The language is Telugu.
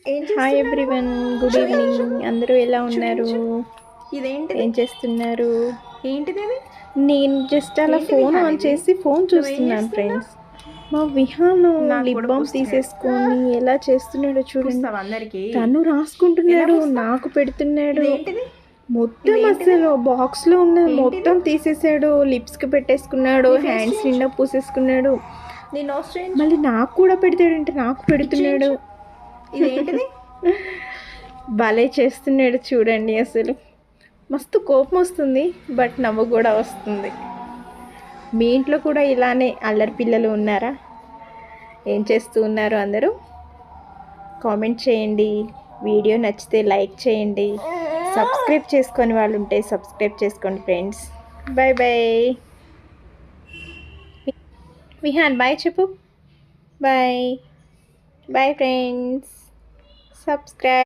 ఏం హాయ్ చేస్తున్నాడు? ఎవ్రీవన్, గుడ్ చూయించు ఈవినింగ్. అందరూ ఎలా ఉన్నారు? చూయించు. ఇదేంటిది? ఏం చేస్తున్నారు? ఏంటిది ఇది? నేను జస్ట్ అలా ఏంటి ఫోన్ విహాన్ ఆన్ ఇది? చేసి ఫోన్ నువ్వేం చూస్తున్నాను చేస్తున్నావు? ఫ్రెండ్స్. మా విహాను నాకు లిప్ కూడా బామ్ పూస్తున్నాడు. తీసేసుకొని ఎలా చేస్తున్నాడో చూడండి. పూస్తావా అందరికి? తను ఎలా రాసుకుంటున్నాడు, పూస్తావు? నాకు పెడుతున్నాడు. ఇదేంటిది? మొత్తం ఇదేంటిది? అసలు బాక్స్లో ఉన్నది ఏంటిది? మొత్తం తీసేసాడు. లిప్స్కి పెట్టేసుకున్నాడు, నీ ఫేస్ హ్యాండ్స్ చూయించు. నిండా పూసేసుకున్నాడు. నీ నోస్ చూయించు. మళ్ళీ నాకు కూడా పెడతాడంటే నాకు ఇది పెడుతున్నాడు. చూయించు. ఇదేంటిది? భలే చేస్తున్నాడు చూడండి. అసలు మస్తు కోపం వస్తుంది, బట్ నవ్వు కూడా వస్తుంది. మీ ఇంట్లో కూడా ఇలానే అల్లరి పిల్లలు ఉన్నారా? ఏం చేస్తూ ఉన్నారు అందరూ? కామెంట్ చేయండి. వీడియో నచ్చితే లైక్ చేయండి. సబ్స్క్రైబ్ చేసుకొని వాళ్ళు ఉంటే సబ్స్క్రైబ్ చేసుకోండి friends. Bye bye. Vihaan bye చెప్పు. Bye bye friends. సబ్స్క్రైబ్.